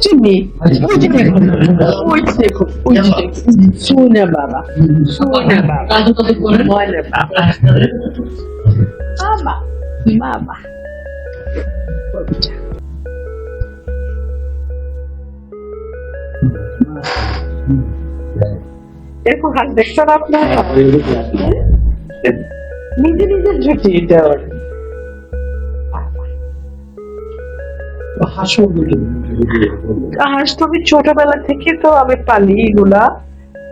চিনি ওই যে দেখুন সোনা বাবা ময়না বাবা বাবা এরকম হাত দেখছেন আপনার নিজে নিজের জুটি এটা হাঁস তো আমি ছোটবেলা থেকে তো আমি পালি এগুলা।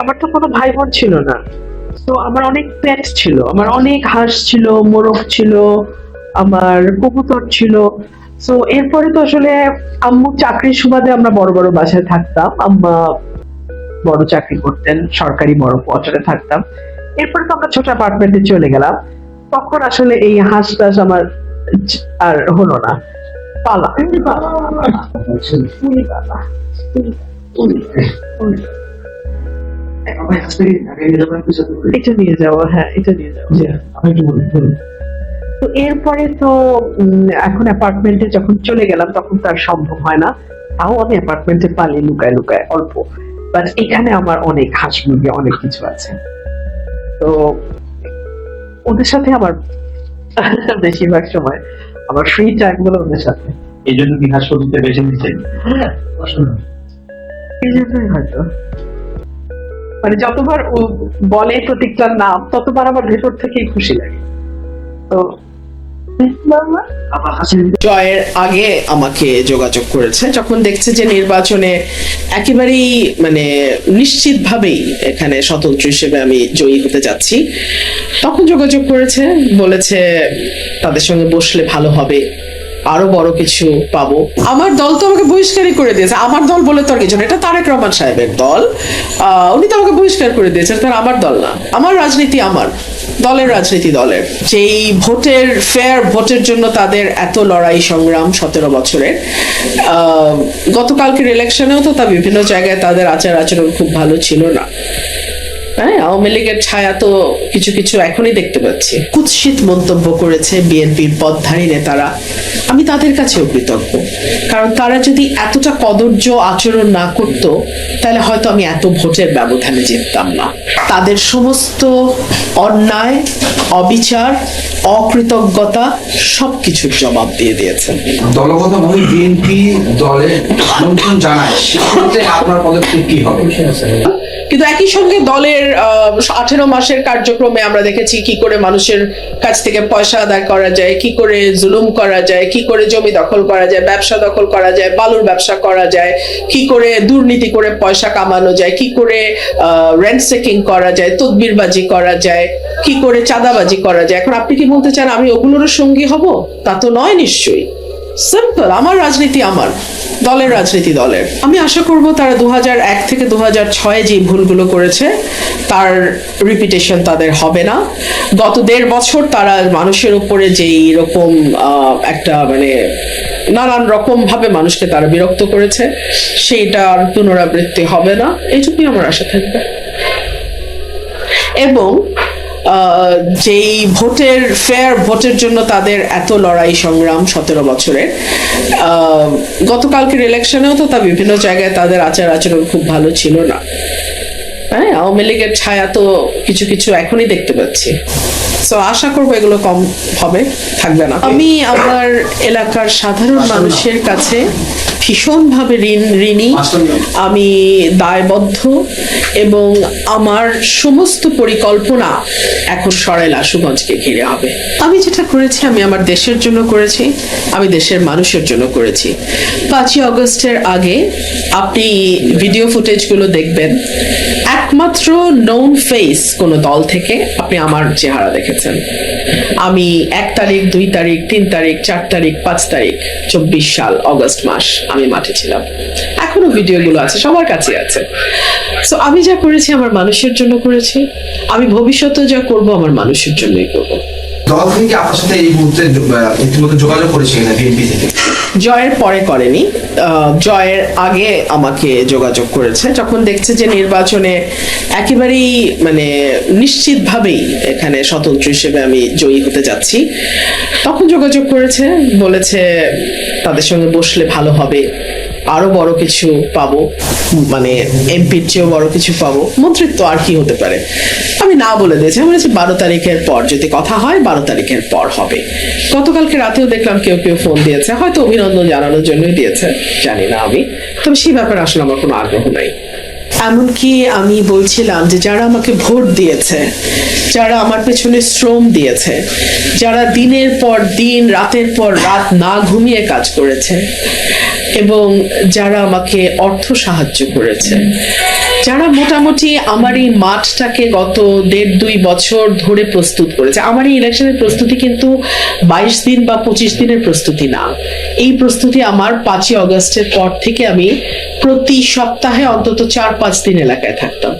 আমার তো কোনো ভাই বোন ছিল না, তো আমার অনেক পেট ছিল, আমার অনেক হাঁস ছিল, মোরগ ছিল, আমার কবুতর ছিল। তো এরপরে তো আসলে আম্মু চাকরির সুবাদে আমরা বড় বড় বাসায় থাকতাম, আম্মা বড় চাকরি করতেন, সরকারি বড় কোয়ার্টারে থাকতাম। এরপরে তো আমরা ছোট অ্যাপার্টমেন্টে চলে গেলাম, তখন আসলে এই হাঁস টাস আমার আর হলো না পালা। এটা নিয়ে যাবো, হ্যাঁ এটা নিয়ে যাবো। তো এরপরে তো এখন অ্যাপার্টমেন্টে যখন চলে গেলাম তখন তো আর সম্ভব হয় না, তাও আমি অ্যাপার্টমেন্টে পালি লুকায় লুকায় অল্প। বাট এখানে আমার অনেক হাঁস মুরগি অনেক কিছু আছে, তো ওদের সাথে আমার বেশিরভাগ সময় আমার ফ্রি টাইম গুলো ওদের সাথে। এই জন্য কি হাসপাতালে বেছে নিচ্ছেন? এই জন্যই হয়তো, মানে যতবার ও বলে প্রত্যেকটার নাম ততবার আমার ভেতর থেকেই খুশি লাগে। তো জয়ের আগে আমাকে যোগাযোগ করেছে যখন দেখছে যে নির্বাচনে একেবারেই মানে নিশ্চিতভাবেই এখানে স্বতন্ত্র হিসেবে আমি জয়ী হতে যাচ্ছি, তখন যোগাযোগ করেছে, বলেছে তাদের সঙ্গে বসলে ভালো হবে, আরো বড় কিছু পাবো। আমার দল তো আমাকে বহিষ্কারই করে দিয়েছে। আমার দল বলে তো আর কিছু না, এটা তারেক রহমান সাহেবের দল, উনি তো আমাকে বহিষ্কার করে দিয়েছেন, তার আমার দল না। আমার রাজনীতি আমার দলের রাজনীতি দলের। যেই ভোটের ফেয়ার ভোটের জন্য তাদের এত লড়াই সংগ্রাম 17 বছরের, গতকালকের ইলেকশনেও তো তা বিভিন্ন জায়গায় তাদের আচার আচরণ খুব ভালো ছিল না। হ্যাঁ, আওয়ামী লীগের ছায়া তো কিছু কিছু এখনই দেখতে পাচ্ছি। কুৎসিত মন্তব্য করেছে বিএনপির পদধারী নেতারা, আমি তাদের কাছেও কৃতজ্ঞ, কারণ তারা যদি এতটা কদর্য আচরণ না করত তাহলে হয়তো আমি এত ভোটের ব্যবধানে জিততাম না। তাদের সমস্ত অন্যায়, অবিচার, অকৃতজ্ঞতা সবকিছুর জবাব দিয়ে দিয়েছে। দলগতভাবে বিএনপি দলে আমন্ত্রণ জানায়, সেক্ষেত্রে আপনার পদক্ষেপ কি হবে? কিন্তু একই সঙ্গে দলের 18 মাসের কার্যক্রমে আমরা দেখেছি কি করে মানুষের কাছ থেকে পয়সা আদায় করা যায়, কি করে জুলুম করা যায়, কি করে জমি দখল করা যায়, ব্যবসা দখল করা যায়, বালুর ব্যবসা করা যায়, কি করে দুর্নীতি করে পয়সা কামানো যায়, কি করে র্যানসেকিং করা যায়, তদবিরবাজি করা যায়, কি করে চাঁদাবাজি করা যায়। এখন আপনি কি বলতে চান আমি ওগুলোর সঙ্গী হব? তা তো নয় নিশ্চয়ই। সিম্পল, আমার রাজনীতি আমার, দলের রাজনীতি দলের। আমি আশা করব তারা 2001 থেকে 2006 যে ভুলগুলো করেছে তার রিপিটেশন তাদের হবে না। গত 1.5 বছর তারা মানুষের উপরে যেই রকম একটা মানে নানান রকম ভাবে মানুষকে তারা বিরক্ত করেছে, সেইটার পুনরাবৃত্তি হবে না, এইটুকুই আমার আশা থাকবে। এবং যেই ভোটের ফেয়ার ভোটের জন্য তাদের এত লড়াই সংগ্রাম 17 বছরের, গতকালকের ইলেকশনেও তো তা বিভিন্ন জায়গায় তাদের আচার আচরণ খুব ভালো ছিল না। হ্যাঁ, আওয়ামী লীগের ছায়া তো কিছু কিছু এখনই দেখতে পাচ্ছি। তো আশা করবো এগুলো কম হবে, থাকবে না। আমি আমার এলাকার সাধারণ মানুষের কাছে ভীষণভাবে ঋণী, আমি দায়বদ্ধ, এবং আমার সমস্ত পরিকল্পনা এখন সরাইল আশুগঞ্জকে ঘিরে হবে। আমি যেটা করেছি আমি আমার দেশের জন্য করেছি, আমি দেশের মানুষের জন্য করেছি। 5ই আগস্টের আগে আপনি ভিডিও ফুটেজগুলো দেখবেন, একমাত্র নোন ফেস কোন দল থেকে আপনি আমার চেহারা দেখেছেন। আমি 1 তারিখ, 2 তারিখ, 3 তারিখ, 4 তারিখ, 5 তারিখ 24 সাল অগস্ট মাস আমি মাঠে ছিলাম। এখনো ভিডিওগুলো আছে, সবার কাছে আছে। সো আমি যা করেছি আমার মানুষের জন্য করেছি, আমি ভবিষ্যতে যা করব আমার মানুষের জন্যই করব। দল থেকে আপনার সাথে এই মুহূর্তে ইতিমধ্যে যোগাযোগ করেছে কিনা বিএনপি থেকে? জয়ের পরে করেনি, জয়ের আগে আমাকে যোগাযোগ করেছে যখন দেখছে যে নির্বাচনে একেবারেই মানে নিশ্চিতভাবেই এখানে স্বতন্ত্র হিসেবে আমি জয়ী হতে যাচ্ছি, তখন যোগাযোগ করেছে, বলেছে তাদের সঙ্গে বসলে ভালো হবে, আরো বড় কিছু পাবো, মানে এমপির চেয়েও বড় কিছু পাবো, মন্ত্রিত্ব আর কি হতে পারে। আমি না বলে দিয়েছি, আমি বলেছি 12 তারিখের পর যদি কথা হয় 12 তারিখের পর হবে। গতকালকে রাতেও দেখলাম কেউ কেউ ফোন দিয়েছে, হয়তো অভিনন্দন জানানোর জন্যই দিয়েছে, জানি না আমি, তবে সেই ব্যাপারে আসলে আমার কোনো আগ্রহ নাই। এমনকি আমি বলছিলাম যে যারা আমাকে ভোট দিয়েছে, যারা আমার পেছনে শ্রম দিয়েছে, যারা দিনের পর দিন রাতের পর রাত না ঘুমিয়ে কাজ করেছে এবং যারা আমাকে অর্থ সাহায্য করেছে, যারা মোটামুটি আমার এই মাঠটাকে গত 1.5-2 বছর ধরে প্রস্তুত করেছে। আমার এই ইলেকশনের প্রস্তুতি কিন্তু 22 দিন বা 25 দিনের প্রস্তুতি না, এই প্রস্তুতি আমার 5ই অগস্টের পর থেকে আমি প্রতি সপ্তাহে অন্তত 4-5 দিন এলাকায় থাকতাম।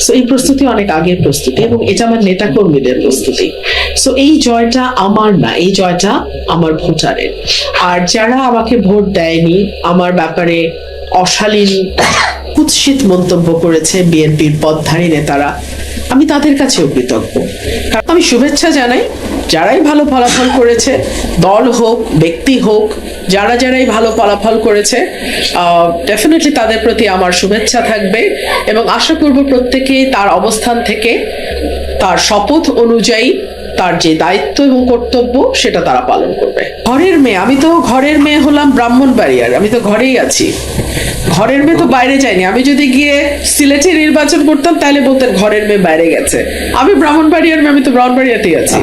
সো এই প্রস্তুতি অনেক আগের প্রস্তুতি এবং এটা আমার নেতা কর্মীদের প্রস্তুতি। সো এই জয়টা আমার না, এই জয়টা আমার ভোটারের। আর যারা আমাকে ভোট দেয়নি, আমার ব্যাপারে অশালীন কুৎসিত মন্তব্য করেছে বিএনপির পদধারী নেতারা, আমি তাদের কাছেও কৃতজ্ঞ। আমি শুভেচ্ছা জানাই যারাই ভালো ফলাফল করেছে, দল হোক ব্যক্তি হোক, যারাই ভালো ফলাফল করেছে, ডেফিনেটলি তাদের প্রতি আমার শুভেচ্ছা থাকবে এবং আশা করব প্রত্যেকেই তার অবস্থান থেকে তার শপথ অনুযায়ী তার যে দায়িত্ব এবং কর্তব্য সেটা তারা পালন করবে। ঘরের মেয়ে, আমি তো ঘরের মেয়ে হলাম ব্রাহ্মণবাড়িয়ার, আমি তো ঘরেই আছি, ঘরের মেয়ে তো বাইরে যায়নি। আমি যদি গিয়ে সিলেটে নির্বাচন করতাম তাহলে বলতেন ঘরের মেয়ে বাইরে গেছে, আমি ব্রাহ্মণবাড়িয়ার মেয়ে, আমি তো ব্রাহ্মণবাড়িয়াতেই আছি।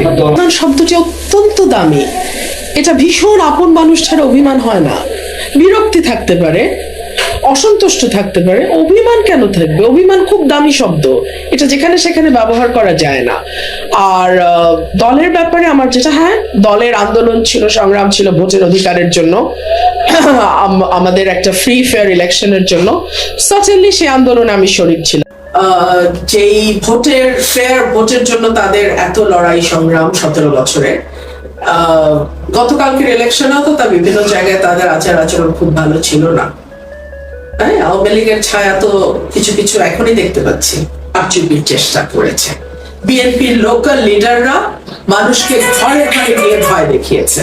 শব্দটি অত্যন্ত দামি, এটা ভীষণ আপন মানুষ ছাড়া অভিমান হয় না। বিরক্তি থাকতে পারে, অসন্তুষ্ট থাকতে পারে, অভিমান কেন থাকবে? অভিমান খুব দামি শব্দ, এটা যেখানে সেখানে ব্যবহার করা যায় না। আর দলের ব্যাপারে আমার যেটা, হ্যাঁ দলের আন্দোলন ছিল, সংগ্রাম ছিল ভোটের অধিকারের জন্য, আমাদের একটা ফ্রি ফেয়ার ইলেকশনের জন্য, সার্টেনলি সেই আন্দোলনে আমি শরীক ছিলাম। যেই ভোটের ফেয়ার ভোটের জন্য তাদের এত লড়াই সংগ্রাম 17 বছরে, গতকালকের ইলেকশনেও তো তা বিভিন্ন জায়গায় তাদের আচার আচরণ খুব ভালো ছিল না। হ্যাঁ, আওয়ামী লীগের ছায়া তো কিছু কিছু এখনই দেখতে পাচ্ছি, আটচুপির চেষ্টা করেছে। বিএনপির লোকাল লিডাররা মানুষকে ঘরে ঘরে গিয়ে ভয় দেখিয়েছে,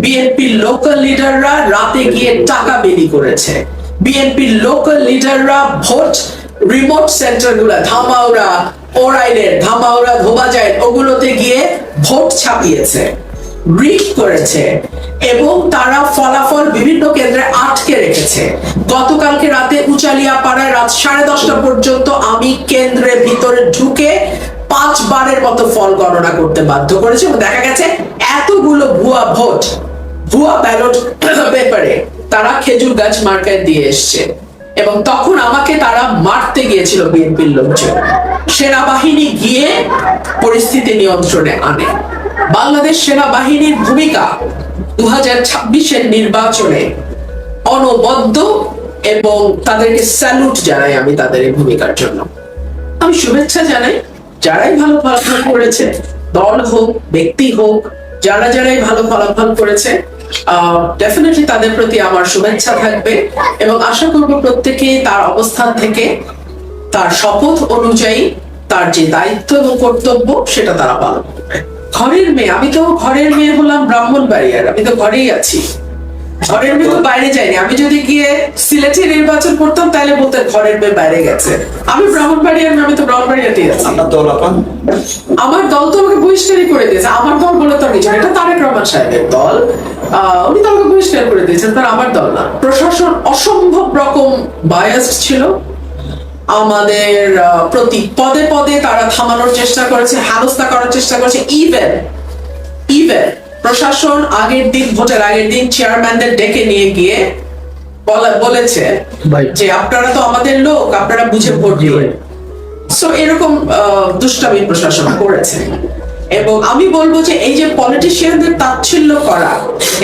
বিএনপির লোকাল লিডাররা রাতে গিয়ে টাকা বিলি করেছে, বিএনপির লোকাল লিডাররা ভোট রিমোট সেন্টার গুলা, ধামাউড়া, ওরাইলের ধামাউড়া, ধোবাজাইল, ওগুলোতে গিয়ে ভোট ছাপিয়েছে, রিগ করেছে এবং তারা ফলাফল বিভিন্ন কেন্দ্রে আটকে রেখেছে। গতকালকে রাতে উচালিয়া পাড়ায় রাত 10:30 পর্যন্ত আমি কেন্দ্রের ভিতরে ঢুকে 5 বারের মতো ফল গণনা করতে বাধ্য করেছে এবং দেখা গেছে এতগুলো ভুয়া ভোট, ভুয়া ব্যালট পেপারে তারা খেজুর গাছ মার্কায় দিয়ে এসছে এবং তখন আমাকে তারা মারতে গিয়েছিল বিএনপির লোকজন। সেনাবাহিনী গিয়ে পরিস্থিতি নিয়ন্ত্রণে আনে। বাংলাদেশ সেনাবাহিনীর ভূমিকা 2026-এর নির্বাচনে অনবদ্য এবং তাদেরকে স্যালুট জানাই আমি তাদের এই ভূমিকার জন্য। আমি শুভেচ্ছা জানাই যারাই ভালো ফলাফল করেছে, দল হোক ব্যক্তি হোক, যারাই ভালো ফলাফল করেছে, ডেফিনেটলি তাদের প্রতি আমার শুভেচ্ছা থাকবে এবং আশা করব প্রত্যেকেই তার অবস্থান থেকে তার শপথ অনুযায়ী তার যে দায়িত্ব এবং কর্তব্য সেটা তারা পালন করবে। ঘরের মেয়ে, আমি তো ঘরের মেয়ে হলাম ব্রাহ্মণবাড়িয়ার, আমি তো ঘরেই আছি, ঘরের মেয়ে তো বাইরে যায়নি। আমি যদি গিয়ে সিলেটে নির্বাচন করতাম তাহলে বলতেন ঘরের মেয়ে বাইরে গেছে, আমি ব্রাহ্মণবাড়িয়ার মেয়ে, আমি তো ব্রাহ্মণবাড়িয়াতেই আছি। আমার দল তো আমাকে বহিষ্কারই করে দিয়েছে, আমার দল বলে তো কিছু, এটা তারেক রহমান সাহেবের দল, উনি তো আমাকে বহিষ্কার করে দিয়েছেন, তার আমার দল না। প্রশাসন অসম্ভব রকম বায়াসড ছিল, আমাদের প্রতি পদে পদে তারা থামানোর চেষ্টা করেছে, হেনস্থা করার চেষ্টা করেছে। ইভেন প্রশাসন আগের দিন, ভোটের আগের দিন চেয়ারম্যানদের ডেকে নিয়ে গিয়ে বলেছে যে আপনারা তো আমাদের লোক, আপনারা বুঝে ভোট দিবেন। সো এরকম দুষ্টামি প্রশাসন করেছে এবং আমি বলবো যে এই যে পলিটিশিয়ানদের তাচ্ছিল্য করা,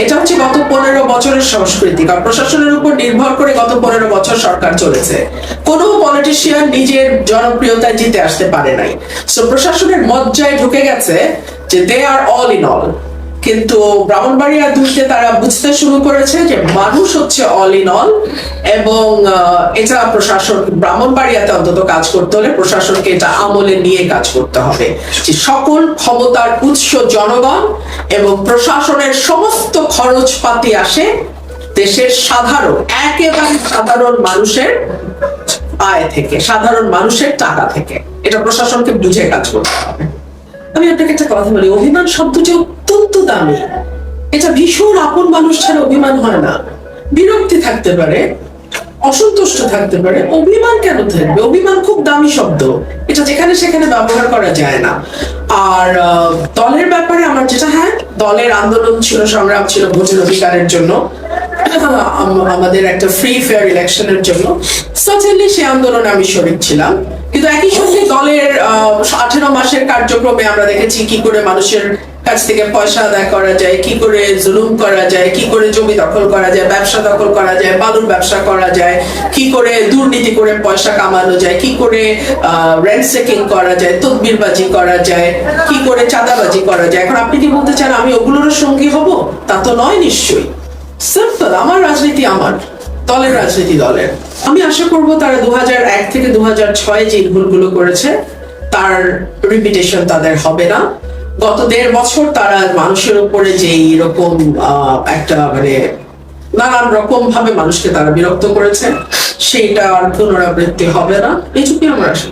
এটা হচ্ছে গত 15 বছরের সংস্কৃতি। কারণ প্রশাসনের উপর নির্ভর করে গত 15 বছর সরকার চলেছে, কোনো পলিটিশিয়ান নিজের জনপ্রিয়তায় জিতে আসতে পারে নাই। সো প্রশাসনের মজ্জায় ঢুকে গেছে যে দে আর অল ইন অল, কিন্তু ব্রাহ্মণবাড়িয়া 2-তে তারা বুঝতে শুরু করেছে যে মানুষ হচ্ছে অল ইন অল, এবং এটা প্রশাসন, ব্রাহ্মণবাড়িয়াতে অন্তত কাজ করতে হলে প্রশাসনকে এটা আমলে নিয়ে কাজ করতে হবে, যে সকল ক্ষমতার উৎস জনগণ এবং প্রশাসনের সমস্ত খরচপাতি আসে দেশের সাধারণ, একেবারে সাধারণ মানুষের আয় থেকে, সাধারণ মানুষের টাকা থেকে। এটা প্রশাসনকে বুঝে কাজ করতে হবে। আমি আপনাকে একটা কথা বলি, অভিমান শব্দটি অত্যন্ত দামি। এটা ভীষণ আপন মানুষ ছাড়া অভিমান হয় না। বিরক্তি থাকতে পারে, অসন্তুষ্ট থাকতে পারে, অভিমান কেন থাকবে? অভিমান খুব দামি শব্দ, এটা যেখানে সেখানে ব্যবহার করা যায় না। আর দলের ব্যাপারে আমার যেটা, হ্যাঁ, দলের আন্দোলন ছিল, সংগ্রাম ছিল ভোটের অধিকারের জন্য, আমাদের একটা ফ্রি ফেয়ার ইলেকশনের জন্য। সার্টেনলি সেই আন্দোলনে আমি শরীক ছিলাম, কিন্তু একই সঙ্গে দলের 18 মাসের কার্যক্রমে আমরা দেখেছি কি করে মানুষের কাছ থেকে পয়সা আদায় করা যায়, কি করে জুলুম করা যায়, কি করে জমি দখল করা যায়, ব্যবসা দখল করা যায়, বালুর ব্যবসা করা যায়, কি করে দুর্নীতি করে পয়সা কামানো যায়, কি করে র্যানসেকিং করা যায়, তদবিরবাজি করা যায়, কি করে চাঁদাবাজি করা যায়। এখন আপনি কি বলতে চান আমি ওগুলোর সঙ্গী হব? তা তো নয় নিশ্চয়ই। সিম্পল, আমার রাজনীতি আমার, দলের রাজনীতি দলের। আমি আশা করব তারা 2001 থেকে 2006 যে ভুলগুলো করেছে তার রিপিটেশন তাদের হবে না। গত 1.5 বছর তারা মানুষের উপরে যে এরকম একটা মানে নানান রকম ভাবে মানুষকে তারা বিরক্ত করেছে, সেইটা আর পুনরাবৃত্তি হবে না, এইটুকুই আমার আশা।